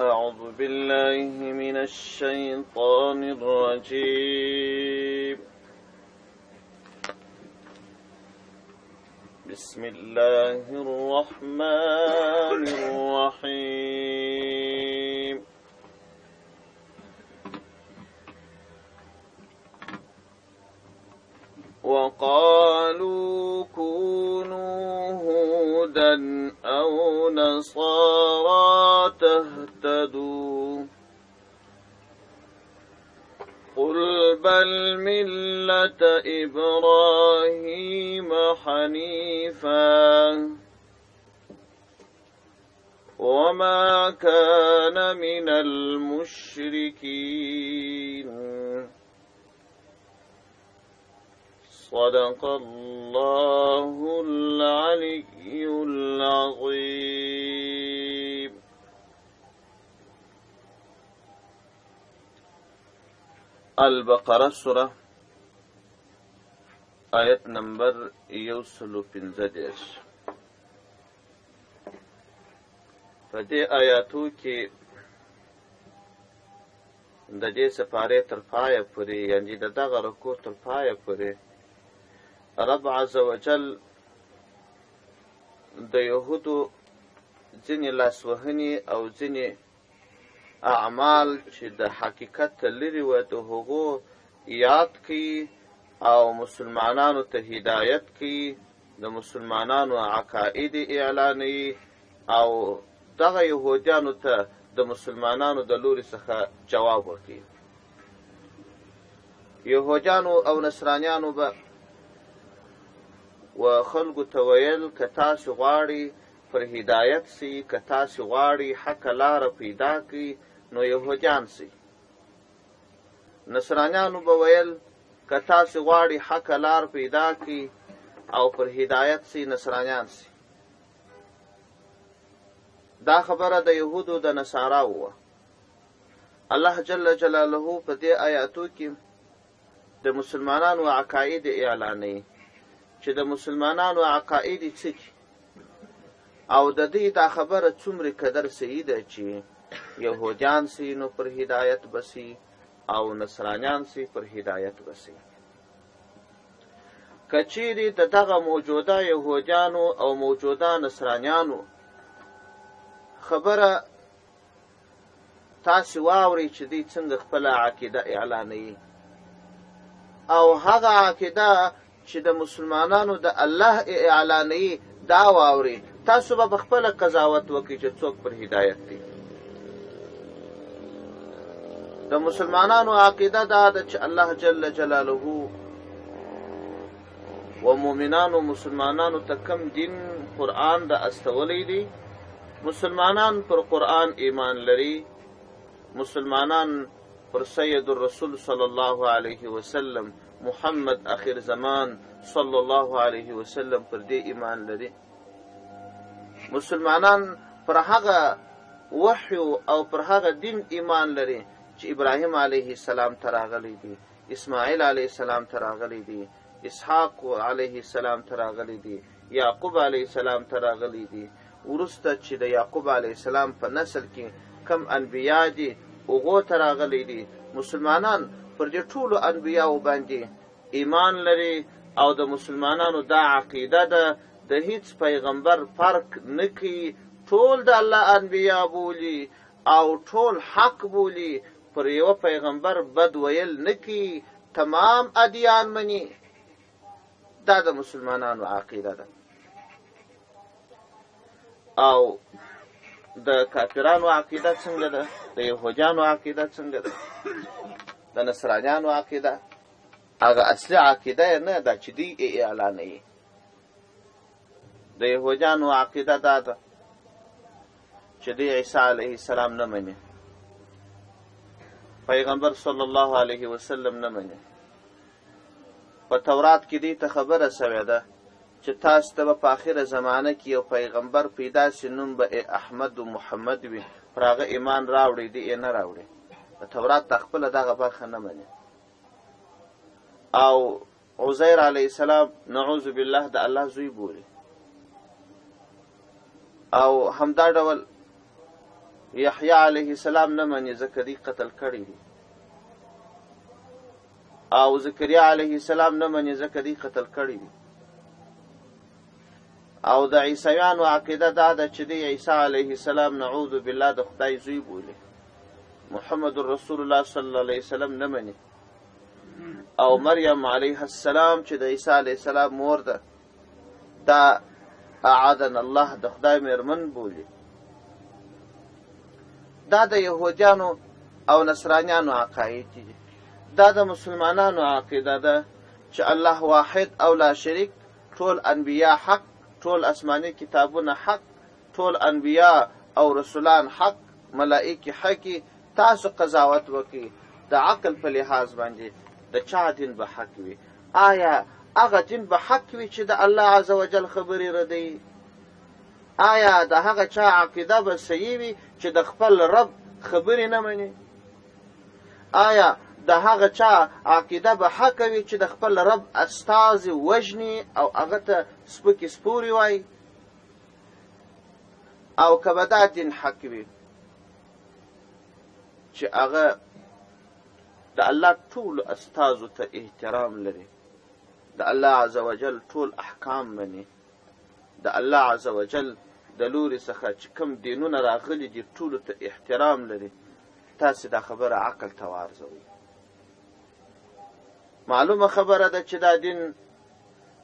أعوذ بالله من الشيطان الرجيم. بسم الله الرحمن الرحيم. وقالوا كونوا هودا أو نصارى تهتدوا قل بل ملة إبراهيم حنيفا وما كان من المشركين. صدق الله العلي العظيم. البقرة سورة آیت نمبر 115. په دې آیاتو کې د دې سپارې تر پایه پورې یعنې د دغه رکوع تر پایه پورې رب عز وجل د یهودو ځینې لاسوهنې او ځینې اعمال چې د حقیقت لري و د هغو یاد کوي او مسلمانانو ته هدایت کوي، د مسلمانانو عقاید اعلانوي او دغه یهودیانو ته د مسلمانانو د لوري څخه جواب ورکوي. یهودیانو او نصرانیانو به و خلکو ته ویل که تاسو غواړئ پر هدایت سي، که تاسو غواړئ حق لاره پیدا کړئ نو یهودیان سي. نصرانیانو به ویل که تاسو غواړئ حق لار پیدا کړئ او پر هدایت سي نصرانیان سي. دا خبره د یهودو د نصاراو وه. الله جل جلاله په دې آیاتو کې د مسلمانانو عقاید اعلانوي چې د مسلمانانو عقاید څه دي او د دې دا خبره څومره قدر صحیح ده چې یهودیان سي نو پر هدایت بسي او نصرانیان سي پر هدایت بسي. که چیرې د دغه موجوده یهودیانو او موجوده نصرانیانو خبره تاسو واورئ چې دوی څنګه خپله عقیده اعلانوي او هغه عقیده چې د مسلمانانو د الله اعلانوي دا واورئ، تاسو به پخپله قضاوت وکړئ چې څوک پر هدایت دی. د مسلمانانو عقیده دا ده چې الله جل جلاله و مؤمنانو مسلمانانو ته کم دین قرآن د استولی دی. مسلمانان پر قرآن ایمان لري، مسلمانان پر سید الرسول صلی الله علیه وسلم محمد اخر زمان صلی الله علیه وسلم پر دې ایمان لري. مسلمانان پر هغه وحی او پر هغه دین ایمان لري چې ابراهیم علیه السلام ته راغلی دی، اسماعیل علیه السلام ته راغلی دی، اسحاق علیه السلام ته راغلی دی، یعقوب علیه السلام ته راغلی دی. وروسته چې د یعقوب علیه السلام په نسل کې کم انبیا دي هغو ته راغلی دي. مسلمانان پر دې ټولو انبیاو باندې ایمان لري او د مسلمانانو دا عقیده ده د هیڅ پیغمبر فرق نه کوي، ټول د الله انبیا بولي او ټول حق بولي، پر یوه پیغمبر بد ویل نه کوي، تمام ادیان مني. دا د مسلمانانو عقیده ده. او د کافرانو عقیده څنګه ده؟ د یهودیانو عقیده څنګه ده؟ د نصرانیانو عقیده هغه اصلي عقیده یې نه ده چې دوی اعلانوي. د یهودیانو عقیده دا ده چې دوی عیسی علیه السلام نه مني، پیغمبر صلی الله علیه وسلم نه مني. په تورات کې دوی ته خبره سوې ده چې تاسو ته به په آخره زمانه کې یو پیغمبر پیدا سي، نوم به احمد و محمد وي، پر هغه ایمان راوړئ، دوی یې نه راوړي. په تورات ته خپله دغه برخه نه مني. او عزیر علیه السلام نعوذ بالله د الله زوی بولي. او همدا ډول یحیی علیه السلام نه مني ځکه دی قتل کړی دی، او زکریا علیه السلام نه مني ځکه دی قتل کړی دی. او د عیسویانو عقیده دا ده چې دی عیسی علیه السلام نعوذ بالله د خدای زوی بولي. محمد رسول الله صلی الله علیه وسلم نه مني. او مریم علیه السلام چې د عیسی علیه السلام مور ده، دا اعاذنا الله د خدای مېرمن بولي. دا د یهودیانو او نصرانیانو عقاید دي. دا د مسلمانانو عقیده ده چې الله واحد او لا شریک، ټول انبیا حق، ټول آسماني کتابونه حق، ټول انبیا او رسولان حق، ملائکه حقي. تاسو قضاوت وکړئ د عقل په لحاظ باندې د چا دین به حق وي. آیا هغه دین به حق وي چې د الله عزوجل خبرې ردوي؟ آیا د هغه چا عقیده به صحیح وي چې د خپل رب خبرې نه مني؟ آیا د هغه چا عقیده به حق وي چې د خپل رب استازي وژني او هغه ته سپکې سپورې وایي؟ او که به دا دین حق وي چې هغه د الله ټول استازو ته احترام لري، د الله عزوجل ټول احکام مني، د الله عزوجل د لوري څخه چې کوم دینونه راغلي دي ټولو ته احترام لري، تاسې دا خبره عقل ته وارزوئ. معلومه خبره ده چې دا دین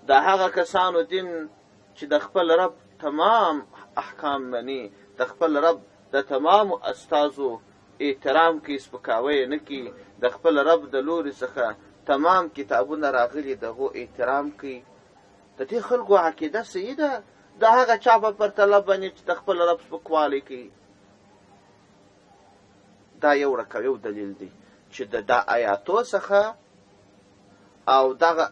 د هغه کسانو دین چې د خپل رب تمام احکام مني، د خپل رب د تمامو استازو احترام کوي، سپکاوی نه کوي، د خپل رب د لوري څخه تمام کتابونه راغلي دغو احترام کوي. د دې خلکو عقیده صحیح ده د هغه چا په پرتله باندې چې د خپل رب سپکوالی کوي. دا یو دلیل دی چې د دا آیاتو څخه او دغه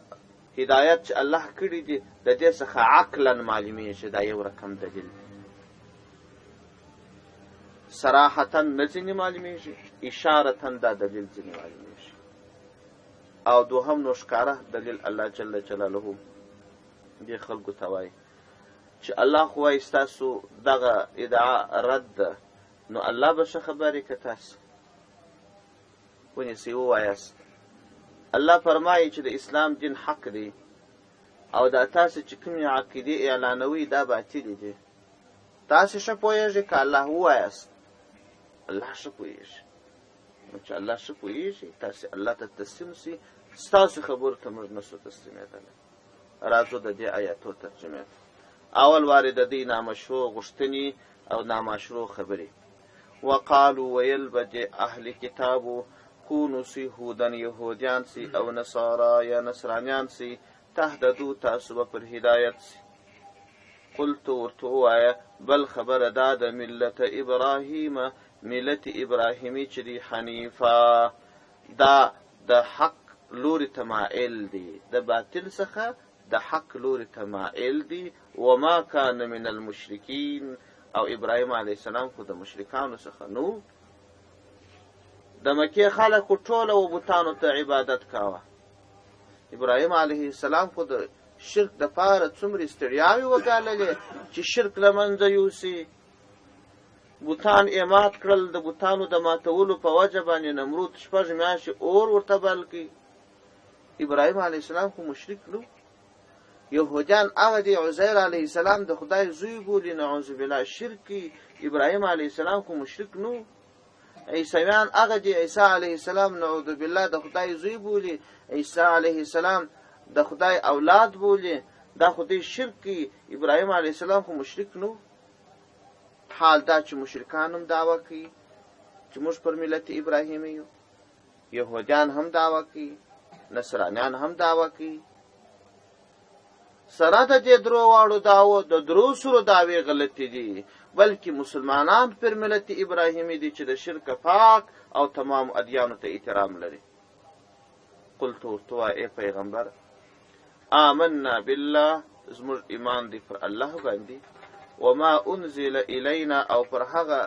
هدایت چې الله کړی دی د دې څخه عقلا معلومیږي. دا یو رقم دلیل دی، صراحتا نه ځینې معلومیږي، اشارتا دا دلیل ځینې معلومیږي. او دوهم نو ښکاره دلیل الله جل جلاله دې خلکو ته وایي چې الله خو وایي ستاسو دغه ادعا رد ده، نو الله به ښه خبرې که تاسو ونیسئ ووایاست. الله فرمایي چې د اسلام دین حق دی او دا تاسو چې کومې عقیدې اعلانوي دا باطلې دي. تاسو ښه پوهېږئ که الله ووایاست، الله ښه پوهېږي. نو چې الله ښه پوهېږي تاسو الله ته تسلیم سئ. ستاسو خبرو ته موږ نسو تسلیمېدلی. راځو د دې آیاتو ترجمې ته. اول وارې د دې نامشروع غوښتنې او نامشروع خبرې. وقالو ویل به د اهل کتابو کونو سی هودن یهودیان سی او نصارا یا نصرانیان سی تهددو تاسو به پر هدایت سی. قلت ورته ووایه بل خبره دا د ملت ابراهیم، ملت ابراهیمي چې دی حنیفه، دا د حق لوري تمایل دی، د باطل څخه د حق لوري تمایل دی. وما کان من المشرکین، او ابراهیم علیه السلام خو د مشرکانو څخه نو. د مکې خلکو ټوله و بوتانو ته عبادت کاوه. ابراهیم علیه السلام خو د شرک د پاره څومره ستړیاوې وګاللې چې شرک له منځه یوسي. بوتان یې مات کړل. د بوتانو د ماتولو په وجه باندې نمرود 6 میاشتې اور ورته بل کړي. ابراهیم علیه السلام خو مشرک نو. یهودیان هغه دی عزیر علیه السلام د خدای زوی بولي، نعوذ بالله شرک. ابراهیم علیه السلام خو مشرک نو. عیسویان هغه دی عیسی علیه السلام نعوذ بالله د خدای زوی بولي، عیسی علیه السلام د خدای اولاد بولي. دا خو دی شرک. ابراهیم علیه السلام خو مشرک نو. حال دا چې مشرکان هم دعوه کوي چې موږ پر ملت ابراهیمي یو. یهودیان هم دعوه کوي، نصرانیان هم دعوه کوي. سره د دې درو واړو دعوو د درو سرو دعوې غلطې دي، بلکې مسلمانان پر ملت ابراهیمي دي چې د شرک پاک او تمام ادیانو ته احترام لري. قلت ورته وایه ای پیغمبر آمنا بالله، زموږ ایمان دی پر الله باندې، وما انزل الینا، او پر هغه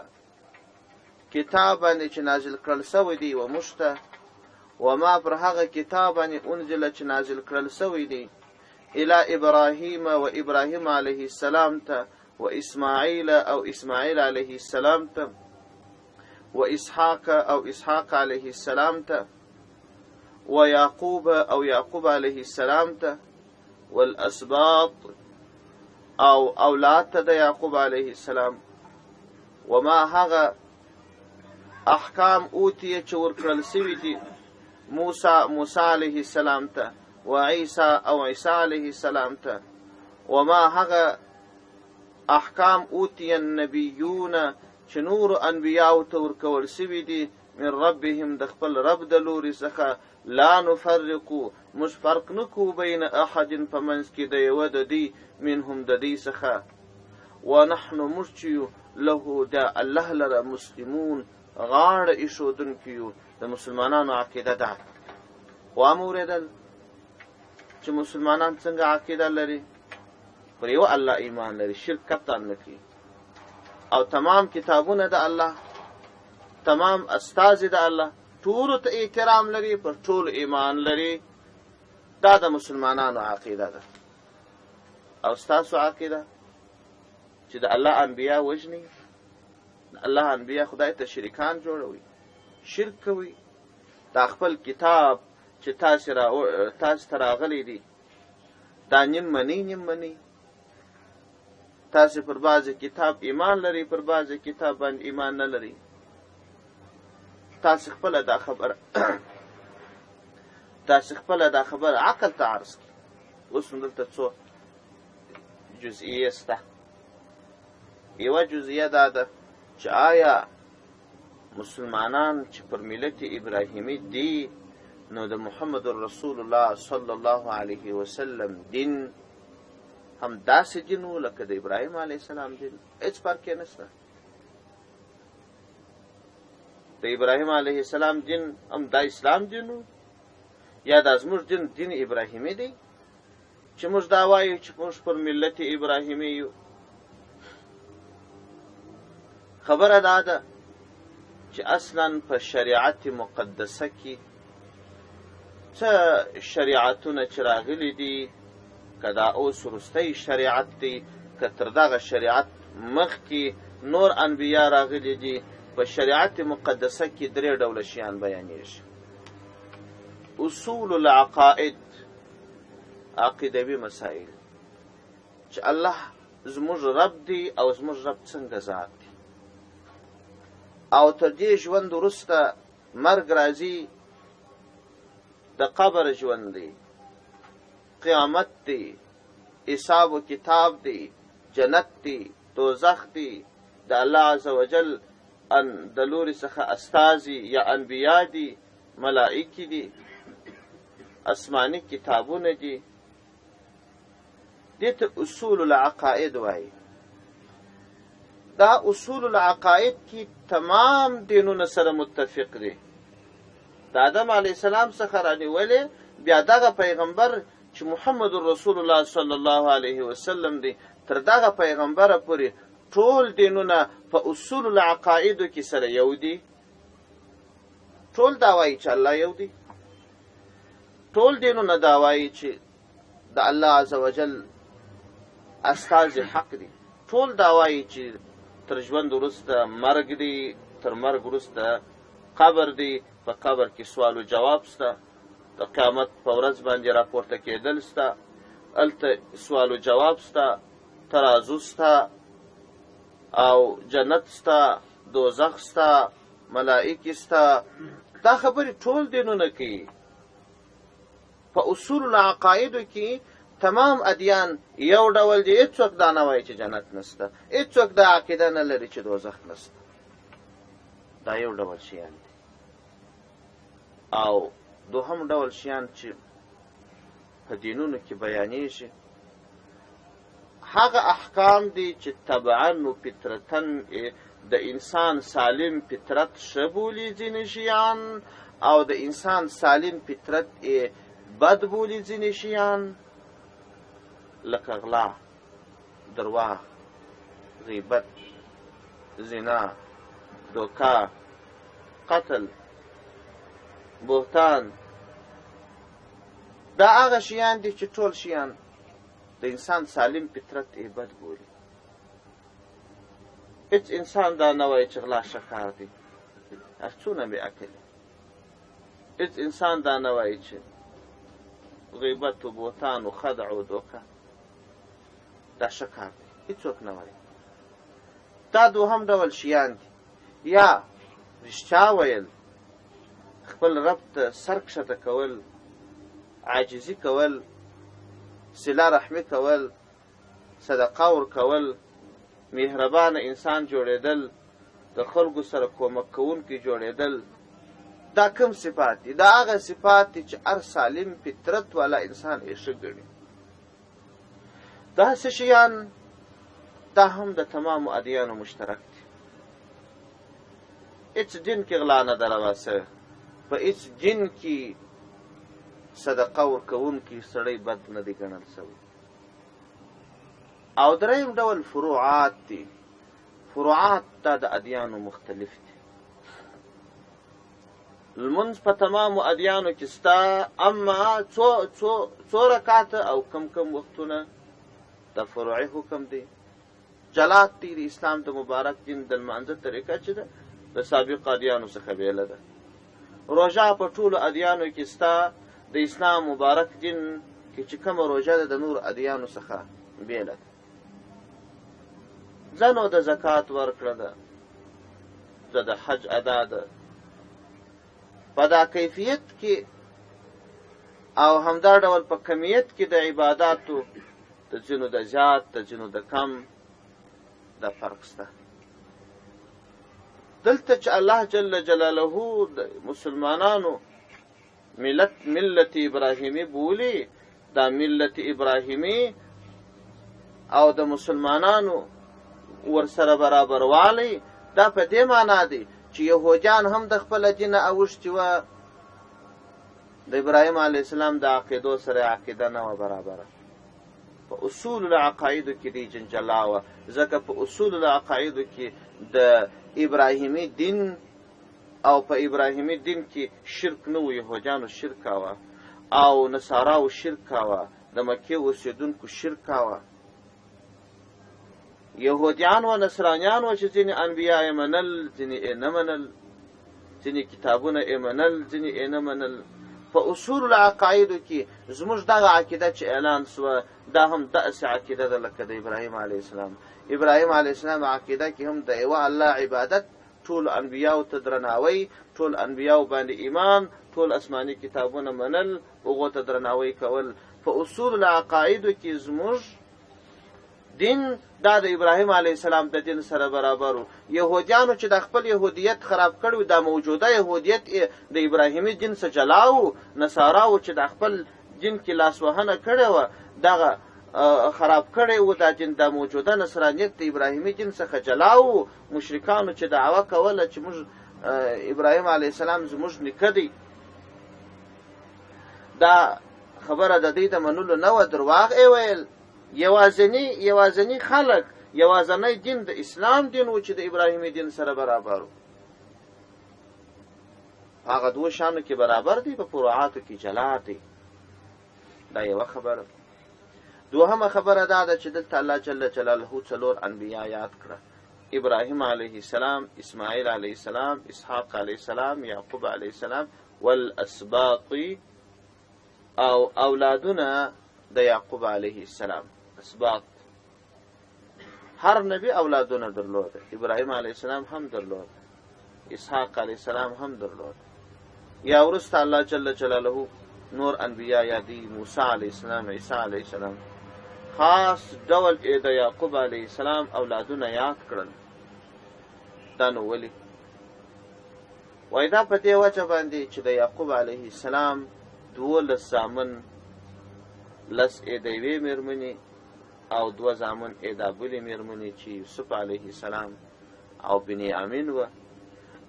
کتاب باندې چې نازل کړل سوی دی و موږ ته، وما پر هغه کتاب باندې انزل چې نازل کړل سوی دی الى ابراهیم و ابراهیم علیه السلام ته، و اسماعیل او اسماعیل علیه السلام ته، و اسحاق او اسحاق علیه السلام ته، و یعقوب او یعقوب علیه السلام ته، والاسباط او اولاد ته د یعقوب علیه السلام، وما هغه احکام اوتیه چې ورکړل سوي دي موسی علیه السلام ته، و عیسی او عیسی علیه السلام ته، وما هغه احکام اوتی النبیون چې نور انبیاء ته ورکول سوي دي من ربهم د خپل رب د لوري څخه، لا نفرقو موږ فرق نکو بین احد په منځ کې د یوه د دوی منهم د دوی څخه، ونحن موږ چې یو له د الله لره مسلمون غاړه ایښودونکي یو. د مسلمانانو عقیده ده. وام اورېدل چې مسلمانان څنګه عقیده لري؟ پر یو الله ایمان لري، شرک کتان نه کوي، او تمام کتابونه د الله، تمام استازي د الله، ټولو ته احترام لري، پر ټولو ایمان لري. دا د مسلمانانو عقیده ده. او ستاسو عقیده چې د الله انبیا وژني، د الله انبیا خدای ته شریکان جوړوي، شرک کوي. دا خپل کتاب چې تاسو ته راغلی دی دا نیم منی نیم منی. تاسو پر بعضې کتاب ایمان لري، پر بعضې کتاب باندې ایمان نه لري. تاسو خپله دا خبر عقل ته عرض کړي. اوس دلته څو جزئیه سته. یوه جزئیه دا ده چې آیا مسلمانان چې پر ملت ابراهیمی دي، نو د محمد رسول الله صلی الله علیه وسلم دین هم داسې دین و لکه د ابراهیم علیه السلام دین؟ هیڅ فرق یې نشته. د ابراهیم علیه السلام دین هم دا اسلام دین و، یا دا زموږ دین ابراهیمی دی چې موږ دا وایو چې موږ پر ملت ابراهیمی یو؟ خبره دا ده چې اصلا په شریعت مقدسه کې څه شریعتونه چې راغلي دي، که دا اوس وروستی شریعت دی، که تر دغه شریعت مخکې نور انبیا راغلي دي، په شریعت مقدسه کې درې ډوله شیان بیانېږي. اصول العقائد، عقیدوي مسائل، چې الله زموږ رب دی او زموږ رب څنګه ذات دی، او تر دې ژوند وروسته مرګ راځي، د قبر ژوند دی، قیامت دی، حساب و کتاب دی، جنت دی، دوزخ دی، د الله عز وجل د لوري څخه استازي یا انبیا دي، ملائکې دي، آسماني کتابونه دي. دې ته اصول العقائد وایي. دا اصول العقائد کې تمام دینونه سره متفق دي. د آدم علیه السلام څخه رانیولې بیا دغه پیغمبر چې محمد رسول الله صلی الله علیه وسلم دی، تر دغه پیغمبره پورې ټول دینونه په اصول العقائدو کې سره یو دي. ټول دا وایي چې الله یو دی. ټول دینونه دا وایي چې د الله عز وجل استازي حق دي. ټول دا وایي چې تر ژوند وروسته مرګ دی، تر مرګ وروسته قبر دی، په قبر کې سوال و جواب سته، د قیامت په ورځ باندې راپورته کېدل سته، هلته سوال و جواب سته، ترازو سته، او جنت سته، دوزخ سته، ملائکې سته. دا خبرې ټول دینونه کوي. په اصول العقایدو کې تمام ادیان یو ډول دي. هېڅوک دا نه وایي چې جنت نسته، هېڅوک دا عقیده نه لري چې دوزخ نسته. دا یو ډول شیان دي. او دوهم ډول شیان چې په دینونو کې بیانېږي هغه احکام دي چې طبعا و فطرتن د انسان سالم فطرت ښه بولي ځینې شیان، او د انسان سالم فطرت بد بولي ځینې شیان، لکه غلا، درواغ، غیبت، زنا، دوکه، قتل، بهتان. دا هغه شیان دي چې ټول شیان د انسان سالم فطرت بد بولي. هیڅ انسان دا نه وایي چې غلا ښه کار دی، هر څونه بې عقل هېڅ انسان دا نه وایي چې غیبت و بوتان و خدع و دوکه دا ښه کار دی، هېڅوک نه وایي. دا دوهم ډول شیان دي. یا رښتیا ویل، خپل رب ته سر کښته کول، عاجزي کول، صله رحمي کول، صدقه ورکول، مهربانه انسان جوړېدل، د خلکو سره کومک کوونکي جوړېدل، دا کوم صفات دي؟ دا هغه صفات دي چې هر سالم فطرت والا انسان یې ښه ګڼي. داسې شیان دا هم د تمامو ادیانو مشترک دي. هېڅ دین کې غلا نه ده روا سوې، په هېڅ دین کې صدقه ورکوونکي سړی بد نه دی ګڼل سوی. او دریم ډول فروعات دي. فروعات دا د ادیانو مختلف دي. لمونځ په تمامو ادیانو کې سته، اما څو رکعته او کم وختونه د فروعي حکم دی. جلات دی د اسلام د مبارک دین د لمانځه طریقه چې ده د سابق ادیانو څخه بیله ده. روژه په ټولو ادیانو کې سته، د اسلام مبارک دین کې چې کومه روژه ده د نور ادیانو څخه بیله ده. ځنو د زکات ورکړه ده، د حج ادا ده. په دا کیفیت کې او همدا ډول په کمیت کې د عباداتو د ځینو د زیات د ځینو د کم دا فرق شته. دلته چې الله جل جلاله د مسلمانانو ملت ابراهیمی بولی، دا ملت ابراهیمی او د مسلمانانو ورسره برابروالی، دا په دې معنا دی چې یهودیان هم د خپل دین اوښتي وه، د ابراهیم علیه السلام د عقیدو سره عقیده نه وه برابره. په اصول العقایدو کې دی جنجلا وه، ځکه په اصول العقایدو کې د ابراهیمی دین او په ابراهیمی دین کې شرک نه و. یهودیانو شرک کاوه او نصاراو شرک کاوه، د مکې اوسېدونکو شرک کاوه. یهودیان و نصرانیان و چې ځینې انبیا یې منل، ځینې یې نه منل، ځینې کتابونه یې منل، ځینې یې نه منل. په اصول العقایدو کې زموږ دغه عقیده چې اعلان سوه دا هم داسې عقیده ده لکه د ابراهیم علیه السلام. ابراهیم علیه السلام عقیده کې هم د یوه الله عبادت، ټول انبیاو ته درناوی، ټول انبیاو باندې ایمان، ټول اسماني کتابونه منل، هغو ته درناوی کول. په اصول العقایدو کې زموږ دین دا د ابراهیم علیه السلام د دین سره برابر و. یهودیانو چې د خپل یهودیت خراب کړی، دا موجوده یهودیت د ابراهیمي دین څخه جلا و. نصاراو چې د خپل دین کې لاسوهنه کړې وه، دغه خراب کړی و دا دین، دا موجوده نصرانیت د ابراهیمي دین څخه جلا و. مشرکانو چې دعوه کوله چې موږ ابراهیم علیه السلام زموږ نیکه دی، دا خبره د دوی د منلو نه وه، درواغ یې ویل. یوازنی خلق، یوازنی دین د اسلام دین و چې د ابراهیمي دین سره برابر و. هغه دوه شانو کې برابر دی، په فروعاتو کې جلا دی. دا یوه خبره. دوهمه خبره دا ده چې دلته الله جل جلاله څلور انبیا یاد کړه: ابراهیم علیه السلام، اسماعیل علیه السلام، اسحاق علیه السلام، یعقوب علیه السلام، والاسباط او اولادونه د یعقوب علیه السلام. اسباط، هر نبی اولادونه درلوده. ابراهیم علیه السلام هم درلوده، اسحاق علیه السلام هم درلوده. یا وروسته الله جل جلاله نور انبیا یادی: موسی علیه السلام، عیسی علیه السلام. خاص ډول د یعقوب علیه السلام اولادونه یاد کړل. دا نو ولې؟ وایي دا په دې وجه باندې چې د یعقوب علیه السلام 12 زامن، 10 د یوې مېرمنې او 2 زامن د بلې مېرمنې چې یوسف علیه السلام او بنیامین وه.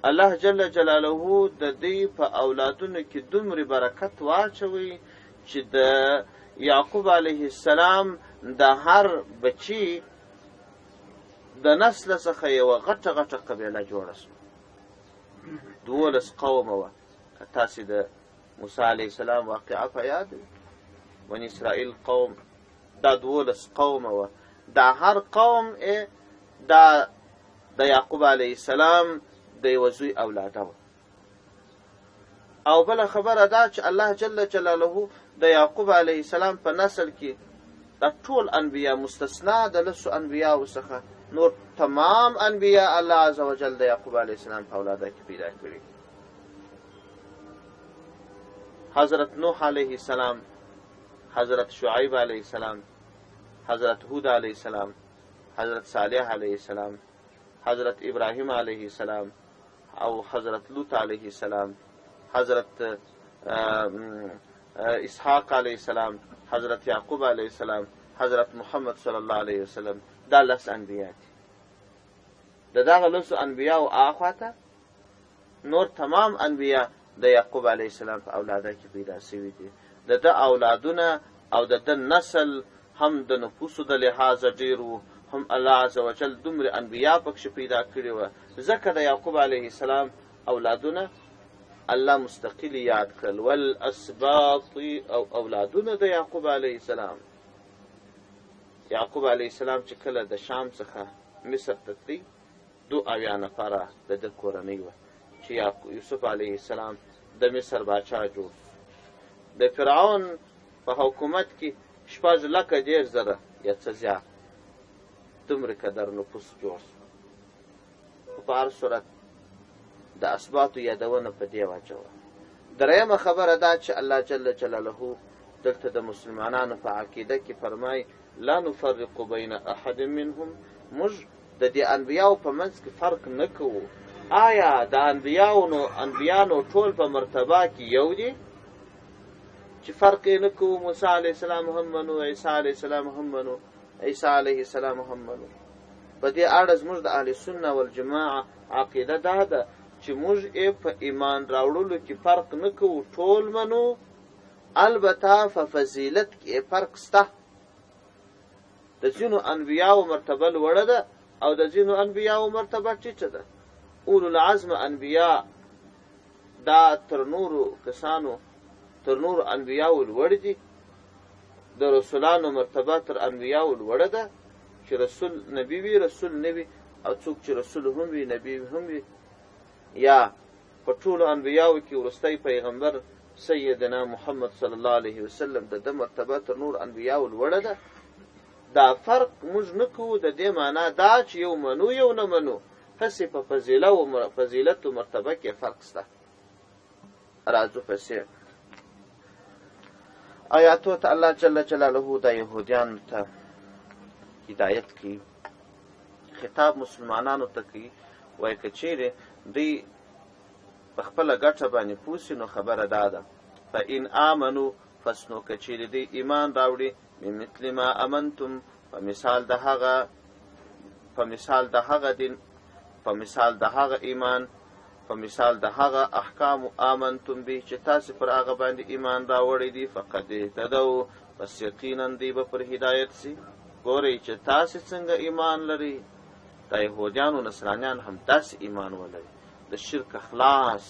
الله جل جلاله د دوی په اولادونو کې دومره برکت واچوي چې د یعقوب علیه السلام د هر بچی د نسل څخه یوه غټه قبیله جوړه سوه. 12 قومه وه. که تاسې د موسی علیه السلام واقعه په یاد بني اسرائیل قوم، دا 12 قومه وه. دا هر قوم دا د یعقوب علیه السلام د یوه زوی اولاده وه. او بل خبره دا چې الله جل جلاله د یعقوب علیه السلام په نسل کې د ټول انبیا مستثنا د لسو انبیاو څخه نور تمام انبیا الله عز وجل د یعقوب علیه السلام په اولاده کې پیدا کړي. حضرت نوح علیه السلام، حضرت شعیب علیه السلام، حضرت هود علیه السلام، حضرت صالح علیه السلام، حضرت ابراهیم علیه السلام او حضرت لوط علیه السلام، حضرت اسحاق علیه السلام، حضرت یعقوب علیه السلام، حضرت محمد صلی الله علیه وسلم، دا لس انبیا دي. د دغه لسو انبیاو اخواته نور تمام انبیا د یعقوب علیه السلام په اولاده کې پیدا شوي دي. د ده اولادونه او د ده نسل هم د نفوسو د لحاظه ډېر وو، هم الله عز وجل دومره انبیا پکښې پیدا کړي وه، ځکه د یعقوب علیه السلام اولادونه الله مستقل یاد کړل. والاسباط او اولادونه د یعقوب علیه السلام. یعقوب علیه السلام چې کله د شام څخه مصر ته تلي 2 نفره د ده کورنۍ وه چې یوسف علیه السلام د مصر باچا جوړ. د فرعون په حکومت کې 6,10,000 یا څه زیات دومره قدر نفوس جوړ شو. په هر صورت د اسباطو یادونه په دې وجه وه. درېیمه خبره دا چې الله جل جلاله دلته د مسلمانانو په عقیده کې فرمایي لا نفرق بین احد منهم، موږ د دې انبیاو په منځ کې فرق نه کوو. آیا د انبیانو ټول په مرتبه کې یو دي چې فرق یې نه کوو؟ موسی علیه السلام هم منو، عیسی علیه السلام هم منو، عیسی علیه السلام هم منو. په دې اړه زموږ د اهل سنت والجماعه عقیده دا ده چې موږ یې په ایمان راوړلو کې فرق نه کوو، ټول منو. البته په فضیلت کې فرق شته. د ځینو انبیاو مرتبه لوړه ده او د ځینو انبیاو مرتبه ټیټه ده. اولو العزم انبیا دا تر نورو کسانو تر نورو انبیاو لوړ دي. د رسولانو مرتبه تر انبیاو لوړه ده چې رسول نبی وي، رسول نه وي، او څوک چې رسول هم وي نبی هم وي. یا په ټولو انبیاو کې وروستی پیغمبر سیدنا محمد صلی الله علیه وسلم د ده مرتبه تر نور انبیاو لوړه ده. دا فرق موږ نه کوو. د دې معنا دا چې یو منو یو نه منو، هسې په فضیلت و مرتبه کې فرق شته. راځو پسې آیاتو ته الله جل جلاله د یهودیانو ته هدایت کوي، خطاب مسلمانانو ته کوي. وایي که چیرې دوی په خپله ګټه باندې پوه سي نو خبره دا ده فإن آمنو پس نو که چیرې دوی ایمان راوړي بمثل ما امنتم په مثال د هغه دین، په مثال د هغه ایمان، په مثال د هغه احکام آمنتم به چې تاسې پر هغه باندې ایمان راوړی دي فقد اهتدوا پس یقینا دوی به پر هدایت سي. ګورئ چې تاسې څنګه ایمان لرئ، د یهودیانو نصرانیان هم داسې ایمان ولري، د شرک خلاص،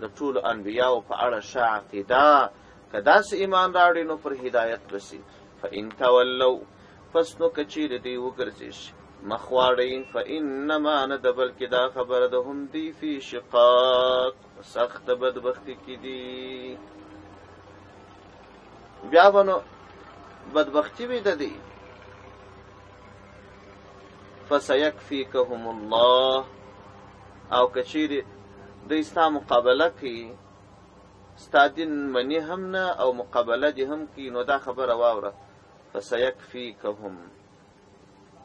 د ټولو انبیاو په اړه ښه عقیده، که داسې ایمان راوړي نو پر هدایت رسي. فإن تولوا پس نو که چیرې دوی وګرځي مخ واړئ فإنما نه ده بلکې دا خبره ده هم دوی فی شقاق سخته بدبختي کې دي. بیا به نو بدبختي وي د دوی. فسیکفیکهم الله او که چیرې دوی ستا مقابله کوي، ستا دین مني هم نه او مقابله دې هم کوي، نو دا خبره واوره فسیکفیکهم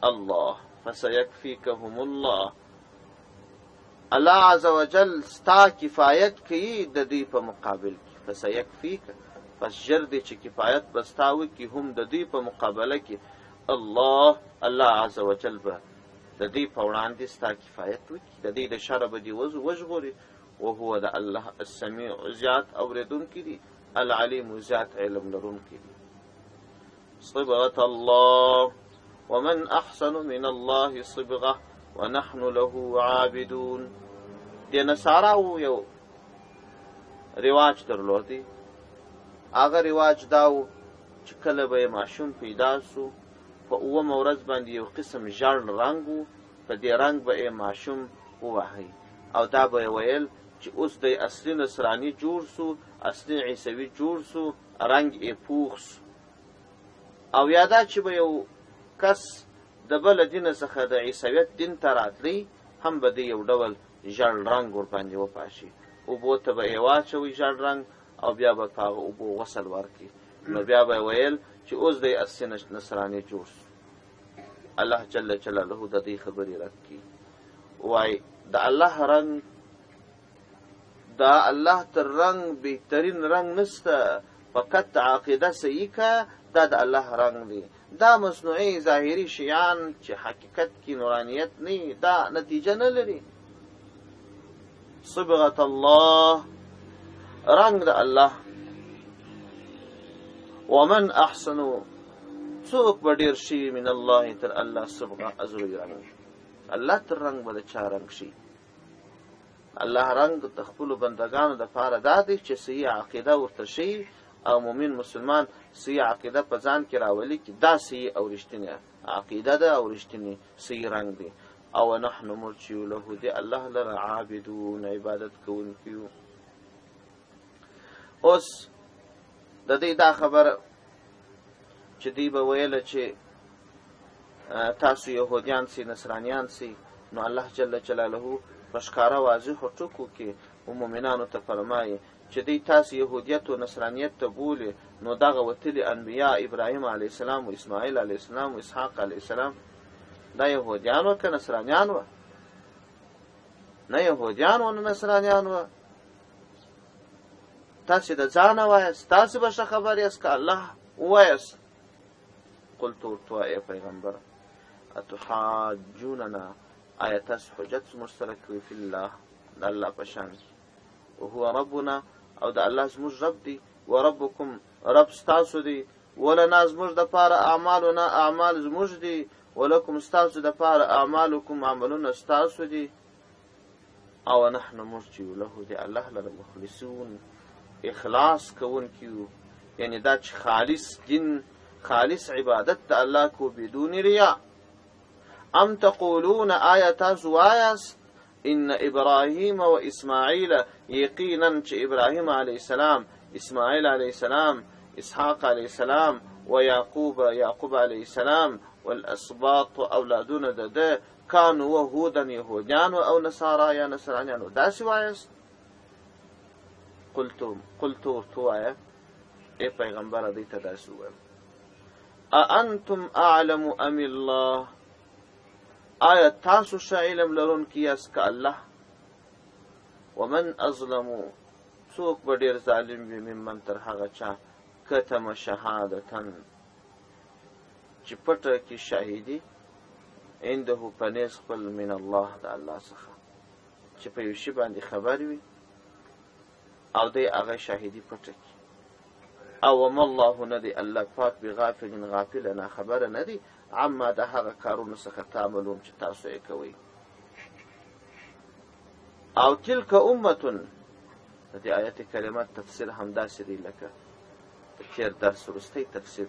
الله، فسیکفیکهم الله، الله عز وجل ستا کفایت کوي د دوی په مقابل کې. فسیکفیک پس ژر دی چې کفایت به ستا وکړي هم د دوی په مقابله کې. الله عز وجل به د دوی په وړاندې ستا کفایت وکړي، د دوی د شره به دې وژغوري. وهو د الله السمیع زیات اورېدونکی دی، العلیم زیات علم لرونکی دی. صبغة الله ومن احسن من الله صبغة ونحن له عابدون. د نصاراو یو رواج درلودی، هغه رواج داو چې کله به ماشوم پیدا سو په اومه ورځ باندې یو قسم ژړ رنګ و، په دې رنګ به ماشوم ووهئ او دا به ویل چې اوس د اصلي نصراني جوړ سو، اصلي عیسوي جوړ سو، رنګ یې پوخ سو. او یادا چې به یو کس د بل دین څخه د عیسویت دین ته راتلی، هم به د یو ډول ژړ رنګ ورباندې وپاشي، اوبو ته به یې واچوي ژړ رنګ، او بیا به په هغه اوبو غسل ورکړي. نو بیا به ویل چې اوس د اصلي نصراني جوړ سو. الله جل جلاله د دې خبرې رد کړي، وایي د الله رنګ، دا الله تر رنګ بهترین رنګ نسته، فقط عقیده صحیح که، دا د الله رنګ دی. دا مصنوعي ظاهري شیان چې حقیقت کې نورانیت نه، دا نتیجه نه لري. صبغة الله، رنګ د الله. ومن احسن، څوک به ډېر شي من الله تر الله صبغه ازروي رنګ. الله تر رنګ به د چا رنګ شي؟ الله رنګ د خپلو بندګانو دپاره دا دی چې صحیح عقیده ورته شي، او مؤمن مسلمان صحیح عقیده په ځان کې راولي چې دا صحیح او رښتینې عقیده ده او رښتینې صحیح رنګ دی. او نحن مرجو له، دی الله لره عابدون، عبادت کوونکي یو. اوس د دې دا خبره چې دوی به ویله چې تاسو یهودیان سي، نصرانیان سي، نو الله جل جلاله په ښکاره واضحو ټکو کې مؤمنانو ته فرمایي چې دوی تاسو یهودیت او نصرانیت ته بولي، نو دغه وتلي انبیا ابراهیم علیه السلام و اسماعیل علیه السلام و اسحاق علیه السلام دا یهودیان و که نصرانیان و؟ نه یهودیان و نه نصرانیان و. تاسو د ځانه وایاست، تاسو به ښه خبر یاست که الله ووایاست. قلت ورته وایه پیغمبره اتحاجوننا، آیا تاسو حجت زموږ سره کوئ فی الله، د الله په شان کې، وهو ربنا، او د الله زموږ رب دی، وربکم، رب ستاسو دی، ولنا زموږ دپاره اعمالنا، اعمال زموږ دی، ولکم ستاسو دپاره اعمالکم، عملونه ستاسو دی. او نحن مرجو له، دی الله لره مخلصون، اخلاص کوونکي یو، یعنی دا چې خالص دین، خالص عبادت د الله کو بدون ریا. ام تقولون، آیا تاسو وایاست ان ابراهیم و اسماعیل، یقینا چې ابراهیم علیه السلام، اسماعیل علیه السلام، اسحاق علیه السلام و یعقوب علیه السلام والاسباط اولادونه ده کانو وهودن، یهودیانو او نصارا یا نصرانیانو، داسې وایاست؟ قلت ورته وایه ای پیغمبره دوی ته داسې وویل اانتم اعلم ام الله، آیا تاسو ښه علم لرونکي یاست که الله؟ ومن اظلمو، څوک به ډېر ظالم وي، ممن تر هغه چا کتم شهادتن چې پټه کې شاهدي، عنده په نیز خپل، من الله د الله څخه، چې په یو شي باندې خبر وي او دی هغه شاهدي پټه کړي. او وما الله، نه دی الله پاک بغافل، غافل نه خبره نه دی، عما د هغه کارونو څخه تعملون چې تاسو یې کوئ. او تلک امتون، د دې آیت کلمات تفسیر همداسې دی لکه د تېر درس وروستی تفسیر.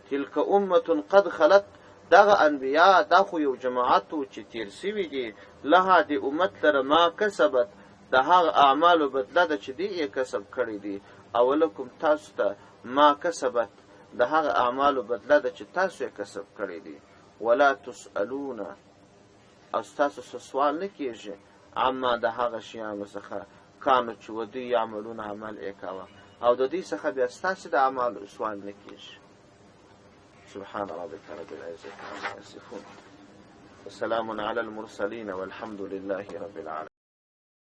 تلک امتون قد خلت، دغه انبیا دا خو یو جماعت و چې تیر سوي دي، لها د امت لره ما کسبت، د هغه اعمالو بدله ده چې دوی یې کسب کړي دي، او لکم تاسو ته ما کسبت، د هغه اعمالو بدله ده چې تاسو یې کسب کړي دي. ولا تسألون، او ستاسو څه سوال نه کېږي، عما د هغه شیانو څخه کانو چې و دوی یعملون عمل یې کوه، او د دوی څخه بیا ستاسې د اعمالو سوال نه کېږي. سبحان ربك رب العزة عما يصفون، وسلام على المرسلين والحمد لله رب العالمين.